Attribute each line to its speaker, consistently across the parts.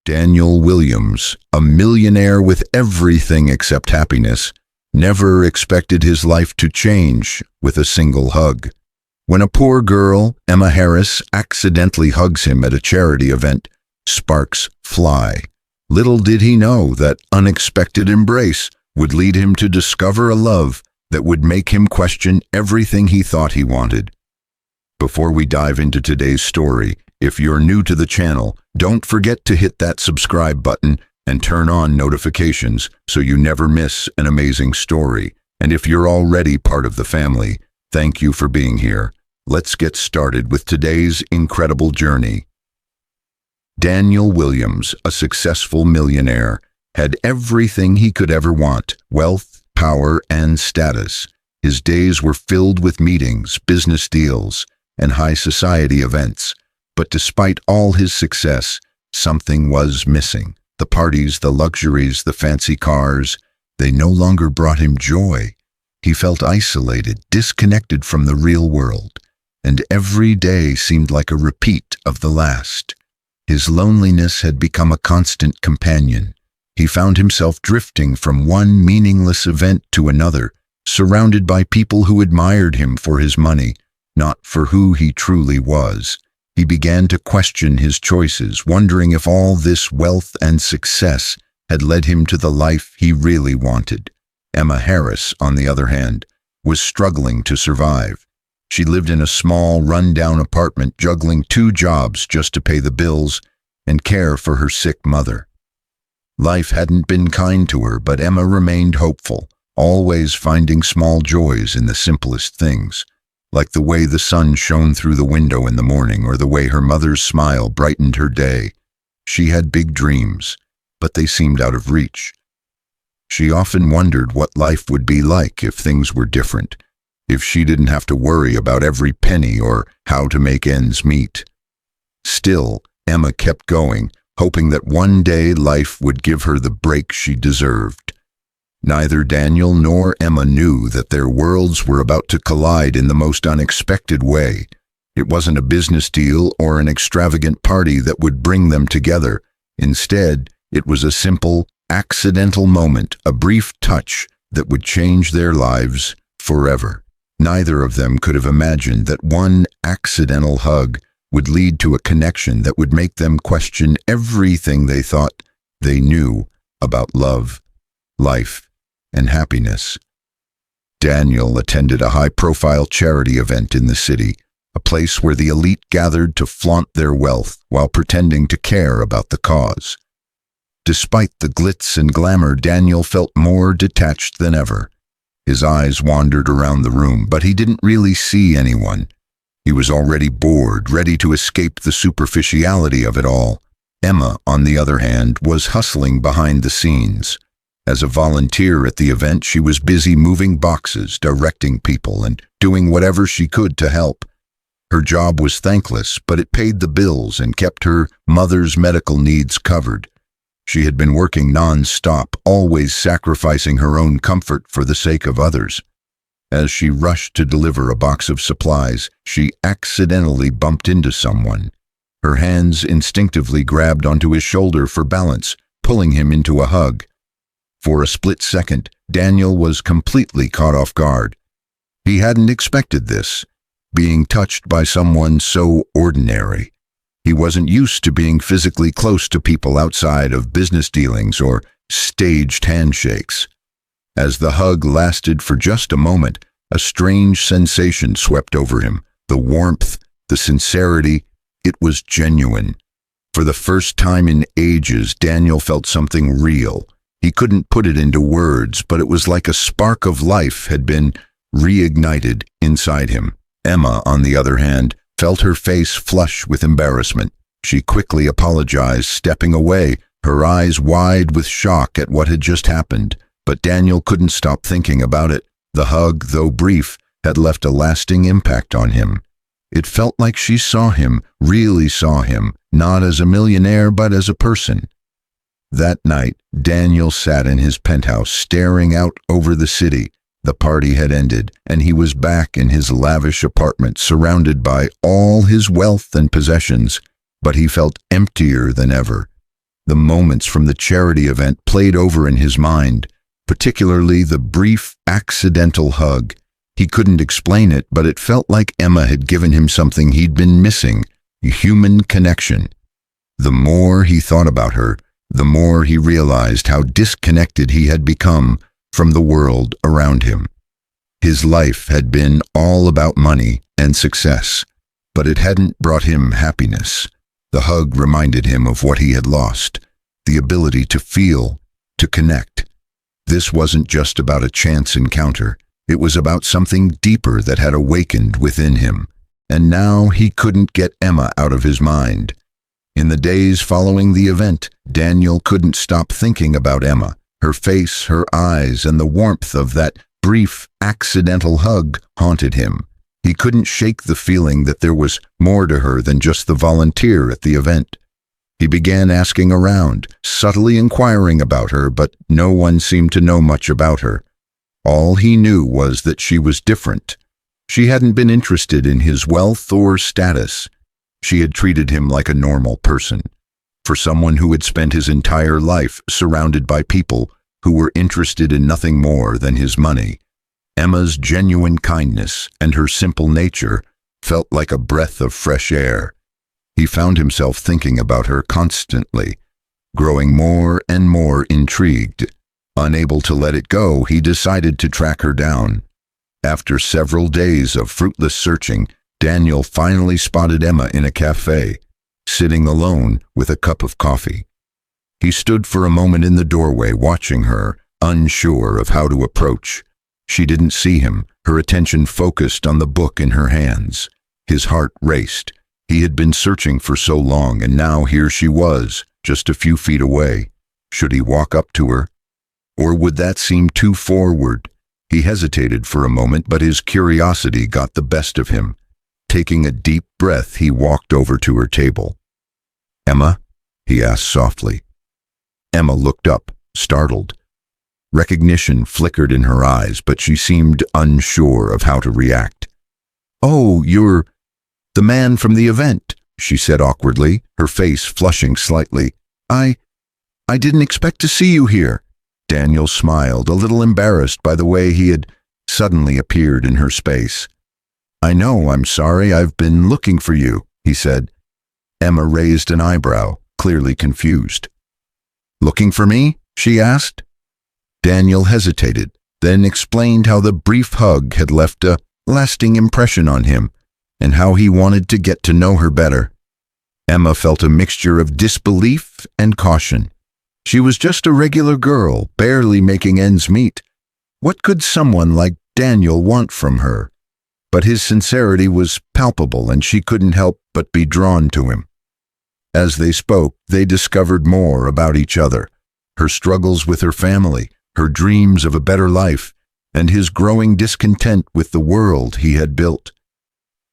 Speaker 1: Daniel Williams, a millionaire with everything except happiness, never expected his life to change with a single hug. When a poor girl, Emma Harris, accidentally hugs him at a charity event, sparks fly. Little did he know that unexpected embrace would lead him to discover a love that would make him question everything he thought he wanted. Before we dive into today's story, if you're new to the channel, don't forget to hit that subscribe button and turn on notifications so you never miss an amazing story. And if you're already part of the family, thank you for being here. Let's get started with today's incredible journey. Daniel Williams, a successful millionaire, had everything he could ever want: wealth, power, and status. His days were filled with meetings, business deals, and high society events. But despite all his success, something was missing. The parties, the luxuries, the fancy cars, they no longer brought him joy. He felt isolated, disconnected from the real world, and every day seemed like a repeat of the last. His loneliness had become a constant companion. He found himself drifting from one meaningless event to another, surrounded by people who admired him for his money, not for who he truly was. He began to question his choices, wondering if all this wealth and success had led him to the life he really wanted. Emma Harris, on the other hand, was struggling to survive. She lived in a small, run-down apartment, juggling 2 jobs just to pay the bills and care for her sick mother. Life hadn't been kind to her, but Emma remained hopeful, always finding small joys in the simplest things, like the way the sun shone through the window in the morning or the way her mother's smile brightened her day. She had big dreams, but they seemed out of reach. She often wondered what life would be like if things were different, if she didn't have to worry about every penny or how to make ends meet. Still, Emma kept going, hoping that one day life would give her the break she deserved. Neither Daniel nor Emma knew that their worlds were about to collide in the most unexpected way. It wasn't a business deal or an extravagant party that would bring them together. Instead, it was a simple, accidental moment, a brief touch that would change their lives forever. Neither of them could have imagined that one accidental hug would lead to a connection that would make them question everything they thought they knew about love, life, and happiness. Daniel attended a high-profile charity event in the city, a place where the elite gathered to flaunt their wealth while pretending to care about the cause. Despite the glitz and glamour, Daniel felt more detached than ever. His eyes wandered around the room, but he didn't really see anyone. He was already bored, ready to escape the superficiality of it all. Emma, on the other hand, was hustling behind the scenes. As a volunteer at the event, she was busy moving boxes, directing people, and doing whatever she could to help. Her job was thankless, but it paid the bills and kept her mother's medical needs covered. She had been working non-stop, always sacrificing her own comfort for the sake of others. As she rushed to deliver a box of supplies, she accidentally bumped into someone. Her hands instinctively grabbed onto his shoulder for balance, pulling him into a hug. For a split second, Daniel was completely caught off guard. He hadn't expected this, being touched by someone so ordinary. He wasn't used to being physically close to people outside of business dealings or staged handshakes. As the hug lasted for just a moment, a strange sensation swept over him. The warmth, the sincerity, it was genuine. For the first time in ages, Daniel felt something real. He couldn't put it into words, but it was like a spark of life had been reignited inside him. Emma, on the other hand, felt her face flush with embarrassment. She quickly apologized, stepping away, her eyes wide with shock at what had just happened. But Daniel couldn't stop thinking about it. The hug, though brief, had left a lasting impact on him. It felt like she saw him, really saw him, not as a millionaire but as a person. That night, Daniel sat in his penthouse, staring out over the city. The party had ended, and he was back in his lavish apartment, surrounded by all his wealth and possessions, but he felt emptier than ever. The moments from the charity event played over in his mind, particularly the brief, accidental hug. He couldn't explain it, but it felt like Emma had given him something he'd been missing, human connection. The more he thought about her, the more he realized how disconnected he had become from the world around him. His life had been all about money and success, but it hadn't brought him happiness. The hug reminded him of what he had lost, the ability to feel, to connect. This wasn't just about a chance encounter. It was about something deeper that had awakened within him, and now he couldn't get Emma out of his mind. In the days following the event, Daniel couldn't stop thinking about Emma. Her face, her eyes, and the warmth of that brief, accidental hug haunted him. He couldn't shake the feeling that there was more to her than just the volunteer at the event. He began asking around, subtly inquiring about her, but no one seemed to know much about her. All he knew was that she was different. She hadn't been interested in his wealth or status. She had treated him like a normal person. For someone who had spent his entire life surrounded by people who were interested in nothing more than his money, Emma's genuine kindness and her simple nature felt like a breath of fresh air. He found himself thinking about her constantly, growing more and more intrigued. Unable to let it go, he decided to track her down. After several days of fruitless searching, Daniel finally spotted Emma in a cafe, sitting alone with a cup of coffee. He stood for a moment in the doorway, watching her, unsure of how to approach. She didn't see him, her attention focused on the book in her hands. His heart raced. He had been searching for so long, and now here she was, just a few feet away. Should he walk up to her? Or would that seem too forward? He hesitated for a moment, but his curiosity got the best of him. Taking a deep breath, he walked over to her table. "Emma?" he asked softly. Emma looked up, startled. Recognition flickered in her eyes, but she seemed unsure of how to react. "Oh, you're the man from the event," she said awkwardly, her face flushing slightly. I didn't expect to see you here." Daniel smiled, a little embarrassed by the way he had suddenly appeared in her space. "I know, I'm sorry, I've been looking for you," he said. Emma raised an eyebrow, clearly confused. "Looking for me?" she asked. Daniel hesitated, then explained how the brief hug had left a lasting impression on him, and how he wanted to get to know her better. Emma felt a mixture of disbelief and caution. She was just a regular girl, barely making ends meet. What could someone like Daniel want from her? But his sincerity was palpable, and she couldn't help but be drawn to him. As they spoke, they discovered more about each other, her struggles with her family, her dreams of a better life, and his growing discontent with the world he had built.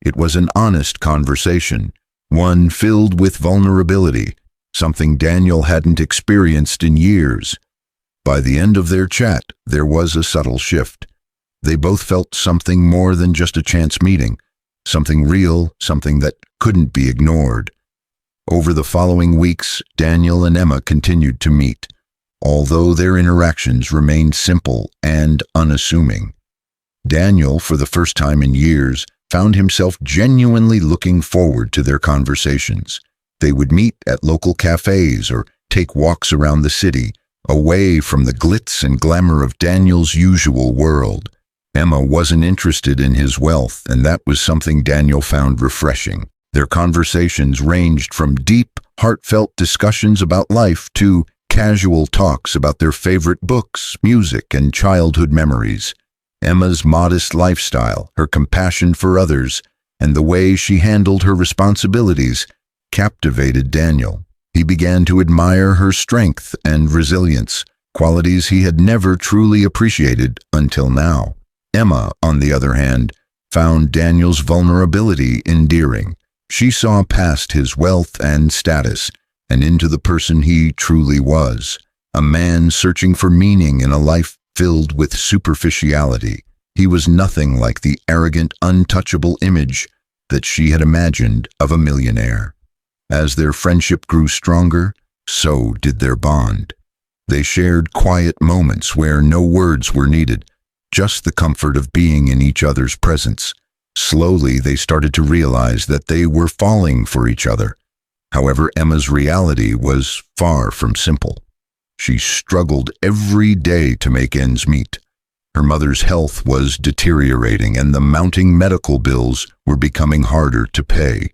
Speaker 1: It was an honest conversation, one filled with vulnerability, something Daniel hadn't experienced in years. By the end of their chat, there was a subtle shift. They both felt something more than just a chance meeting, something real, something that couldn't be ignored. Over the following weeks, Daniel and Emma continued to meet, although their interactions remained simple and unassuming. Daniel, for the first time in years, found himself genuinely looking forward to their conversations. They would meet at local cafes or take walks around the city, away from the glitz and glamour of Daniel's usual world. Emma wasn't interested in his wealth, and that was something Daniel found refreshing. Their conversations ranged from deep, heartfelt discussions about life to casual talks about their favorite books, music, and childhood memories. Emma's modest lifestyle, her compassion for others, and the way she handled her responsibilities captivated Daniel. He began to admire her strength and resilience, qualities he had never truly appreciated until now. Emma, on the other hand, found Daniel's vulnerability endearing. She saw past his wealth and status and into the person he truly was, a man searching for meaning in a life filled with superficiality. He was nothing like the arrogant, untouchable image that she had imagined of a millionaire. As their friendship grew stronger, so did their bond. They shared quiet moments where no words were needed, just the comfort of being in each other's presence. Slowly, they started to realize that they were falling for each other. However, Emma's reality was far from simple. She struggled every day to make ends meet. Her mother's health was deteriorating, and the mounting medical bills were becoming harder to pay.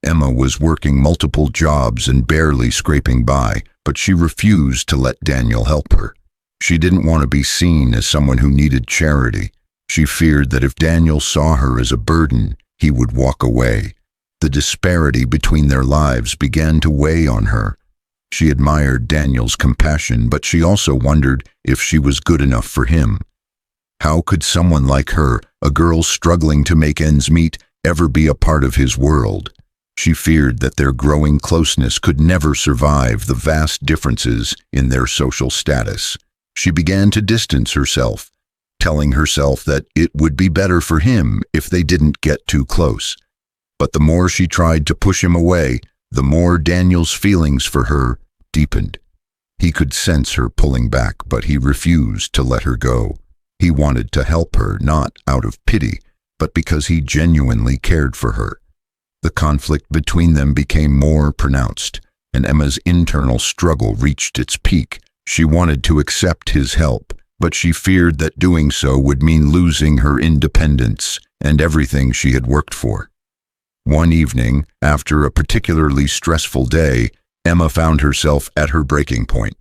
Speaker 1: Emma was working multiple jobs and barely scraping by, but she refused to let Daniel help her. She didn't want to be seen as someone who needed charity. She feared that if Daniel saw her as a burden, he would walk away. The disparity between their lives began to weigh on her. She admired Daniel's compassion, but she also wondered if she was good enough for him. How could someone like her, a girl struggling to make ends meet, ever be a part of his world? She feared that their growing closeness could never survive the vast differences in their social status. She began to distance herself, telling herself that it would be better for him if they didn't get too close. But the more she tried to push him away, the more Daniel's feelings for her deepened. He could sense her pulling back, but he refused to let her go. He wanted to help her, not out of pity, but because he genuinely cared for her. The conflict between them became more pronounced, and Emma's internal struggle reached its peak. She wanted to accept his help, but she feared that doing so would mean losing her independence and everything she had worked for. One evening, after a particularly stressful day, Emma found herself at her breaking point.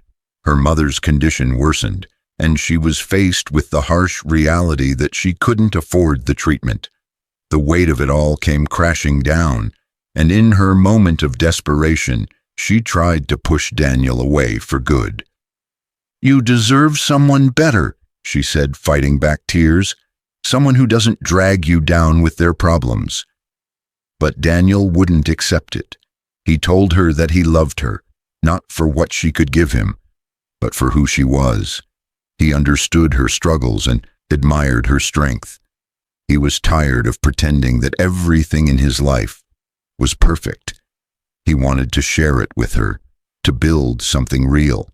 Speaker 1: Her mother's condition worsened, and she was faced with the harsh reality that she couldn't afford the treatment. The weight of it all came crashing down, and in her moment of desperation, she tried to push Daniel away for good. "You deserve someone better," she said, fighting back tears. "Someone who doesn't drag you down with their problems." But Daniel wouldn't accept it. He told her that he loved her, not for what she could give him, but for who she was. He understood her struggles and admired her strength. He was tired of pretending that everything in his life was perfect. He wanted to share it with her, to build something real.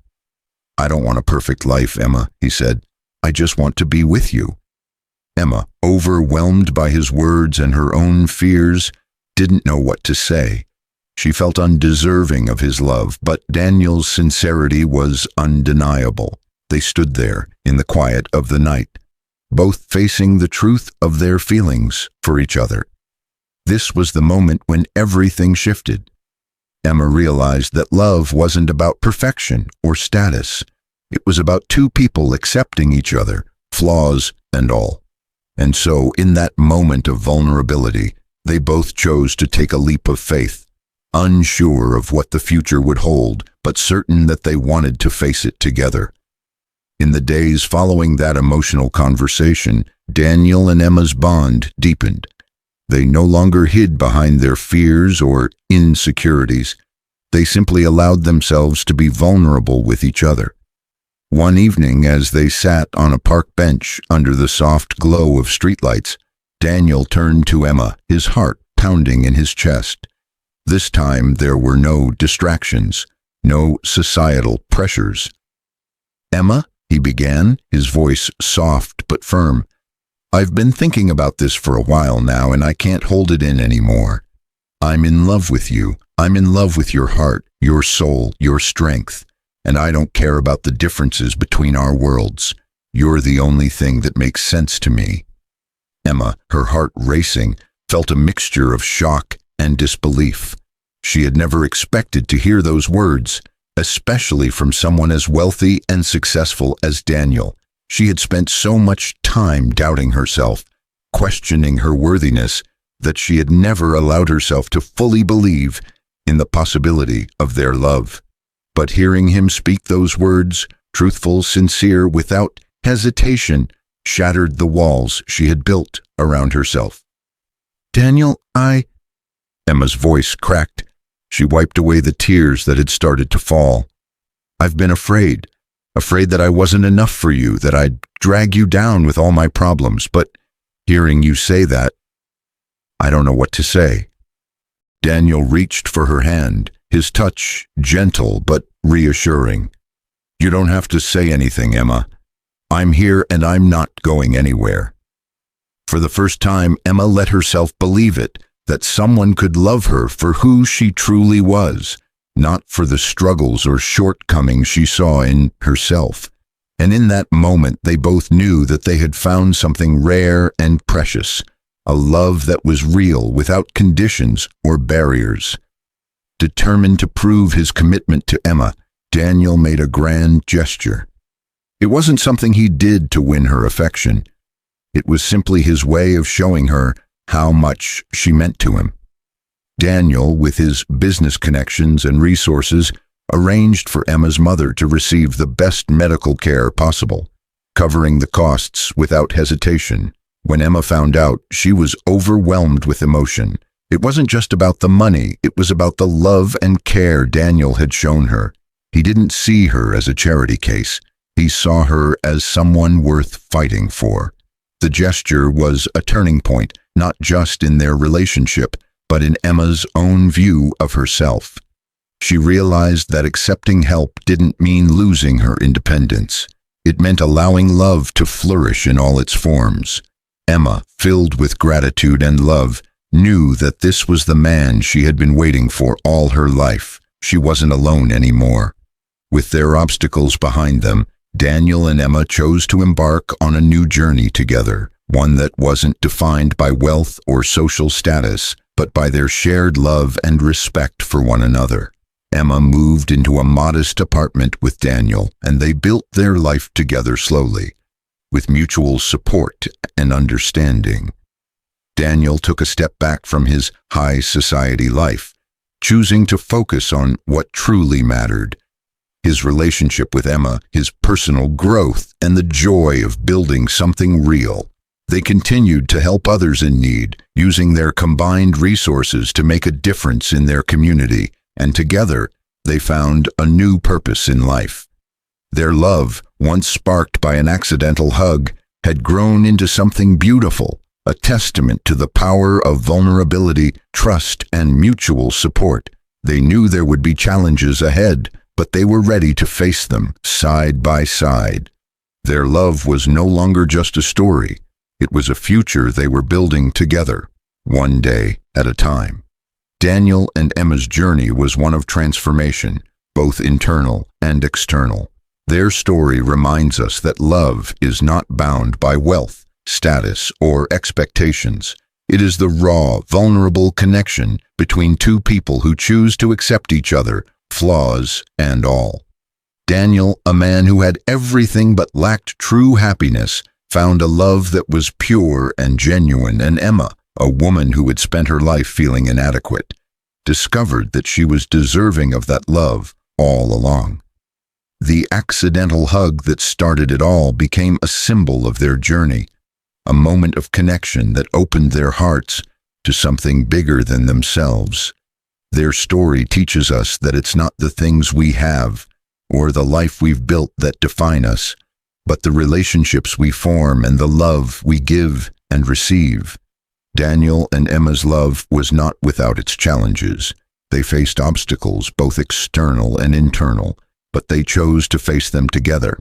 Speaker 1: "I don't want a perfect life, Emma," he said. "I just want to be with you." Emma, overwhelmed by his words and her own fears, didn't know what to say. She felt undeserving of his love, but Daniel's sincerity was undeniable. They stood there in the quiet of the night, both facing the truth of their feelings for each other. This was the moment when everything shifted. Emma realized that love wasn't about perfection or status. It was about two people accepting each other, flaws and all. And so, in that moment of vulnerability, they both chose to take a leap of faith, unsure of what the future would hold, but certain that they wanted to face it together. In the days following that emotional conversation, Daniel and Emma's bond deepened. They no longer hid behind their fears or insecurities. They simply allowed themselves to be vulnerable with each other. One evening, as they sat on a park bench under the soft glow of streetlights, Daniel turned to Emma, his heart pounding in his chest. This time there were no distractions, no societal pressures. "Emma," he began, his voice soft but firm, "I've been thinking about this for a while now, and I can't hold it in anymore. I'm in love with you. I'm in love with your heart, your soul, your strength, and I don't care about the differences between our worlds. You're the only thing that makes sense to me." Emma, her heart racing, felt a mixture of shock and disbelief. She had never expected to hear those words, especially from someone as wealthy and successful as Daniel. She had spent so much time doubting herself, questioning her worthiness, that she had never allowed herself to fully believe in the possibility of their love. But hearing him speak those words, truthful, sincere, without hesitation, shattered the walls she had built around herself. "Daniel, Emma's voice cracked. She wiped away the tears that had started to fall. "I've been afraid that I wasn't enough for you, that I'd drag you down with all my problems, but hearing you say that, I don't know what to say." Daniel reached for her hand, his touch gentle but reassuring. "You don't have to say anything, Emma. I'm here and I'm not going anywhere." For the first time, Emma let herself believe it, that someone could love her for who she truly was, not for the struggles or shortcomings she saw in herself. And in that moment, they both knew that they had found something rare and precious, a love that was real without conditions or barriers. Determined to prove his commitment to Emma, Daniel made a grand gesture. It wasn't something he did to win her affection. It was simply his way of showing her how much she meant to him. Daniel, with his business connections and resources, arranged for Emma's mother to receive the best medical care possible, covering the costs without hesitation. When Emma found out, she was overwhelmed with emotion. It wasn't just about the money, it was about the love and care Daniel had shown her. He didn't see her as a charity case. He saw her as someone worth fighting for. The gesture was a turning point, not just in their relationship, but in Emma's own view of herself. She realized that accepting help didn't mean losing her independence. It meant allowing love to flourish in all its forms. Emma, filled with gratitude and love, knew that this was the man she had been waiting for all her life. She wasn't alone anymore. With their obstacles behind them, Daniel and Emma chose to embark on a new journey together, one that wasn't defined by wealth or social status, but by their shared love and respect for one another. Emma moved into a modest apartment with Daniel, and they built their life together slowly, with mutual support and understanding. Daniel took a step back from his high society life, choosing to focus on what truly mattered: his relationship with Emma, his personal growth, and the joy of building something real. They continued to help others in need, using their combined resources to make a difference in their community, and together they found a new purpose in life. Their love, once sparked by an accidental hug, had grown into something beautiful, a testament to the power of vulnerability, trust, and mutual support. They knew there would be challenges ahead, but they were ready to face them side by side. Their love was no longer just a story. It was a future they were building together, one day at a time. Daniel and Emma's journey was one of transformation, both internal and external. Their story reminds us that love is not bound by wealth, status, or expectations. It is the raw, vulnerable connection between two people who choose to accept each other, flaws and all. Daniel, a man who had everything but lacked true happiness, found a love that was pure and genuine, and Emma, a woman who had spent her life feeling inadequate, discovered that she was deserving of that love all along. The accidental hug that started it all became a symbol of their journey, a moment of connection that opened their hearts to something bigger than themselves. Their story teaches us that it's not the things we have or the life we've built that define us, but the relationships we form and the love we give and receive. Daniel and Emma's love was not without its challenges. They faced obstacles, both external and internal, but they chose to face them together.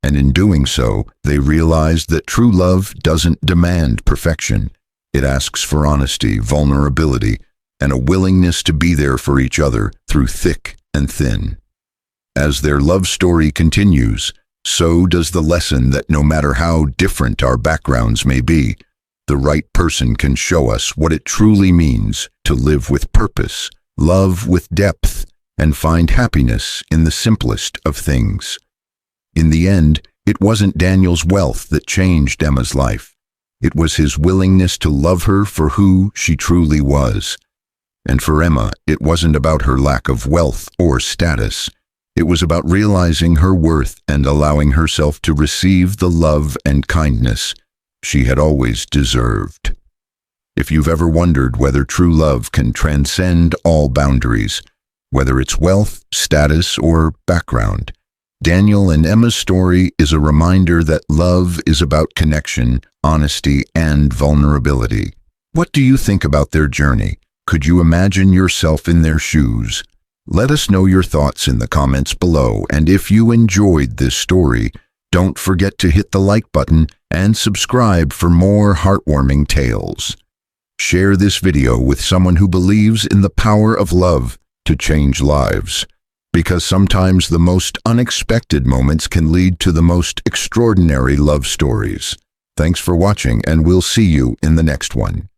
Speaker 1: And in doing so, they realized that true love doesn't demand perfection. It asks for honesty, vulnerability, and a willingness to be there for each other through thick and thin. As their love story continues, so does the lesson that no matter how different our backgrounds may be, the right person can show us what it truly means to live with purpose, love with depth, and find happiness in the simplest of things. In the end, it wasn't Daniel's wealth that changed Emma's life. It was his willingness to love her for who she truly was. And for Emma, it wasn't about her lack of wealth or status. It was about realizing her worth and allowing herself to receive the love and kindness she had always deserved. If you've ever wondered whether true love can transcend all boundaries, whether it's wealth, status, or background, Daniel and Emma's story is a reminder that love is about connection, honesty, and vulnerability. What do you think about their journey? Could you imagine yourself in their shoes? Let us know your thoughts in the comments below, and if you enjoyed this story, don't forget to hit the like button and subscribe for more heartwarming tales. Share this video with someone who believes in the power of love to change lives, because sometimes the most unexpected moments can lead to the most extraordinary love stories. Thanks for watching, and we'll see you in the next one.